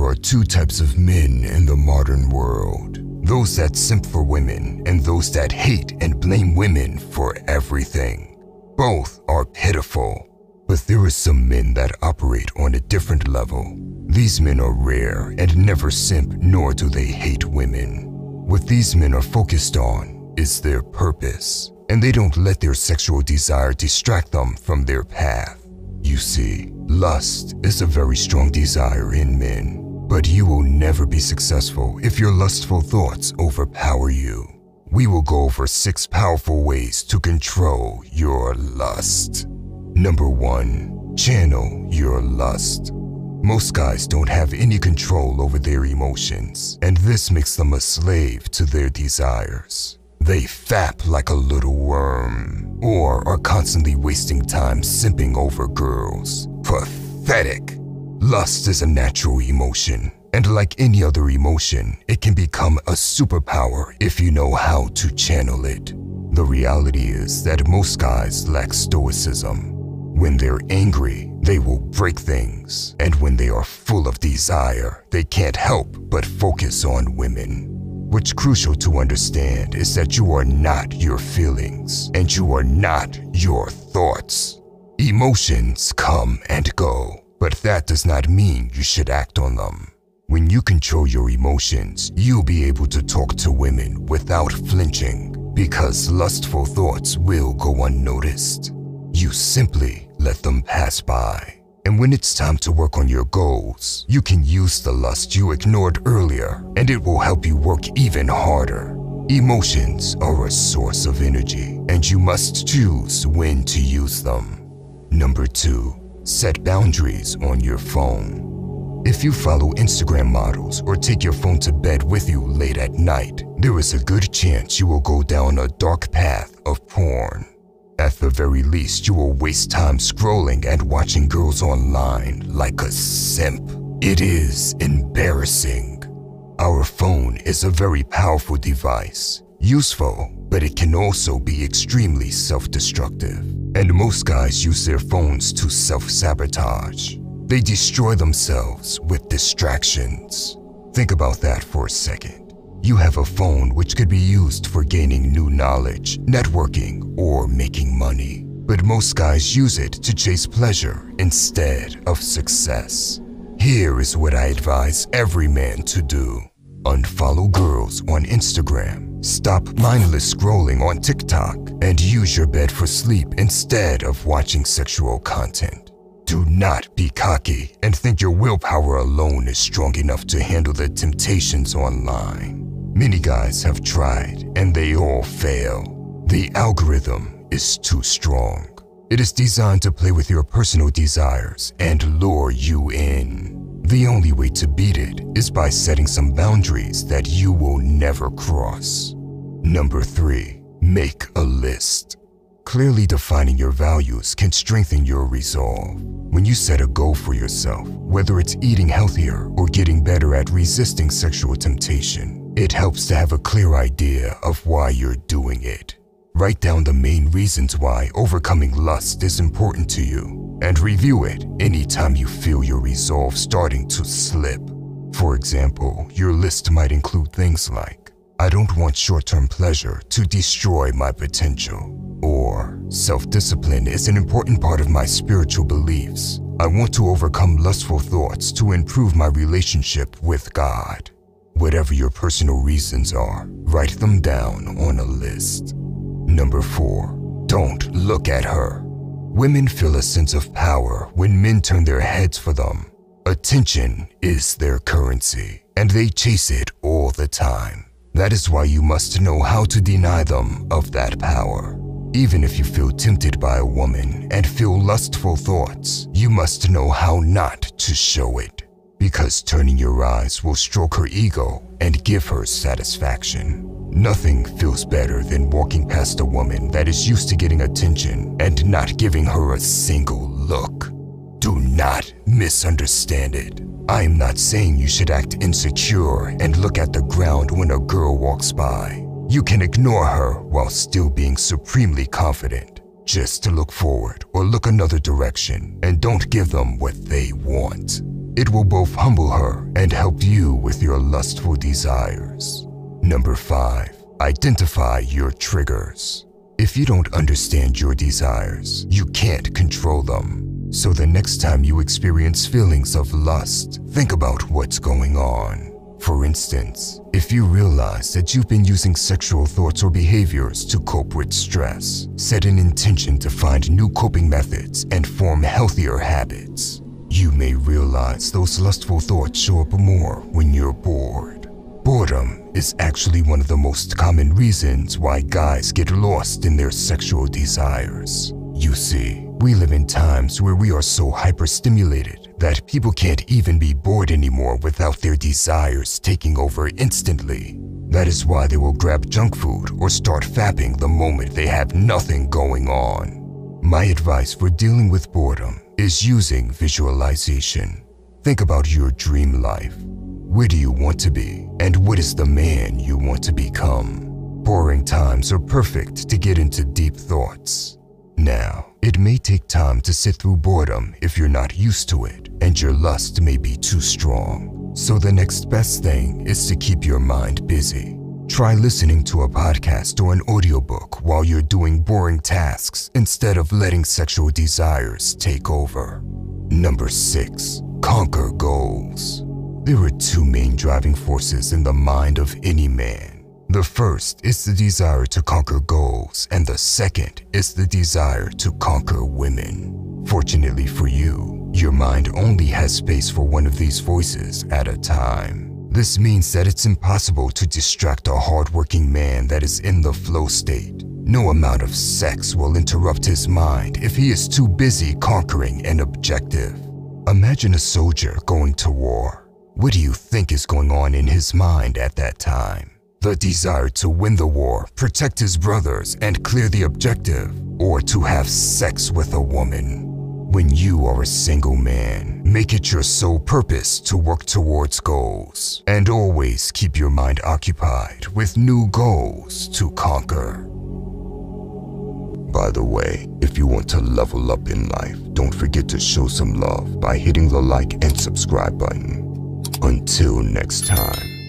There are two types of men in the modern world. Those that simp for women and those that hate and blame women for everything. Both are pitiful. But there are some men that operate on a different level. These men are rare and never simp, nor do they hate women. What these men are focused on is their purpose, and they don't let their sexual desire distract them from their path. You see, lust is a very strong desire in men, but you will never be successful if your lustful thoughts overpower you. We will go over 6 powerful ways to control your lust. Number 1, channel your lust. Most guys don't have any control over their emotions, and this makes them a slave to their desires. They fap like a little worm, or are constantly wasting time simping over girls. Pathetic. Lust is a natural emotion, and like any other emotion, it can become a superpower if you know how to channel it. The reality is that most guys lack stoicism. When they're angry, they will break things, and when they are full of desire, they can't help but focus on women. What's crucial to understand is that you are not your feelings, and you are not your thoughts. Emotions come and go, but that does not mean you should act on them. When you control your emotions, you'll be able to talk to women without flinching, because lustful thoughts will go unnoticed. You simply let them pass by. And when it's time to work on your goals, you can use the lust you ignored earlier, and it will help you work even harder. Emotions are a source of energy, and you must choose when to use them. Number 2, set boundaries on your phone. If you follow Instagram models or take your phone to bed with you late at night, there is a good chance you will go down a dark path of porn. At the very least, you will waste time scrolling and watching girls online like a simp. It is embarrassing. Our phone is a very powerful device, useful, but it can also be extremely self-destructive. And most guys use their phones to self-sabotage. They destroy themselves with distractions. Think about that for a second. You have a phone which could be used for gaining new knowledge, networking, or making money. But most guys use it to chase pleasure instead of success. Here is what I advise every man to do. Unfollow girls on Instagram, stop mindless scrolling on TikTok, and use your bed for sleep instead of watching sexual content. Do not be cocky and think your willpower alone is strong enough to handle the temptations online. Many guys have tried and they all fail. The algorithm is too strong. It is designed to play with your personal desires and lure you in. The only way to beat it is by setting some boundaries that you will never cross. Number 3, make a list. Clearly defining your values can strengthen your resolve. When you set a goal for yourself, whether it's eating healthier or getting better at resisting sexual temptation, it helps to have a clear idea of why you're doing it. Write down the main reasons why overcoming lust is important to you, and review it anytime you feel your resolve starting to slip. For example, your list might include things like, I don't want short-term pleasure to destroy my potential. Or, self-discipline is an important part of my spiritual beliefs. I want to overcome lustful thoughts to improve my relationship with God. Whatever your personal reasons are, write them down on a list. Number 4, don't look at her. Women feel a sense of power when men turn their heads for them. Attention is their currency, and they chase it all the time. That is why you must know how to deny them of that power. Even if you feel tempted by a woman and feel lustful thoughts, you must know how not to show it. Because turning your eyes will stroke her ego and give her satisfaction. Nothing feels better than walking past a woman that is used to getting attention and not giving her a single look. Do not misunderstand it. I am not saying you should act insecure and look at the ground when a girl walks by. You can ignore her while still being supremely confident. Just to look forward or look another direction and don't give them what they want. It will both humble her and help you with your lustful desires. Number 5. Identify your triggers. If you don't understand your desires, you can't control them. So the next time you experience feelings of lust, think about what's going on. For instance, if you realize that you've been using sexual thoughts or behaviors to cope with stress, set an intention to find new coping methods and form healthier habits. You may realize those lustful thoughts show up more when you're bored. Boredom is actually one of the most common reasons why guys get lost in their sexual desires. You see, we live in times where we are so hyperstimulated that people can't even be bored anymore without their desires taking over instantly. That is why they will grab junk food or start fapping the moment they have nothing going on. My advice for dealing with boredom is using visualization. Think about your dream life. Where do you want to be, and what is the man you want to become? Boring times are perfect to get into deep thoughts. Now, it may take time to sit through boredom if you're not used to it, and your lust may be too strong. So the next best thing is to keep your mind busy. Try listening to a podcast or an audiobook while you're doing boring tasks instead of letting sexual desires take over. Number 6. Conquer goals. There are 2 main driving forces in the mind of any man. The first is the desire to conquer goals, and the second is the desire to conquer women. Fortunately for you, your mind only has space for one of these voices at a time. This means that it's impossible to distract a hardworking man that is in the flow state. No amount of sex will interrupt his mind if he is too busy conquering an objective. Imagine a soldier going to war. What do you think is going on in his mind at that time? The desire to win the war, protect his brothers, and clear the objective, or to have sex with a woman. When you are a single man, make it your sole purpose to work towards goals, and always keep your mind occupied with new goals to conquer. By the way, if you want to level up in life, don't forget to show some love by hitting the like and subscribe button. Until next time.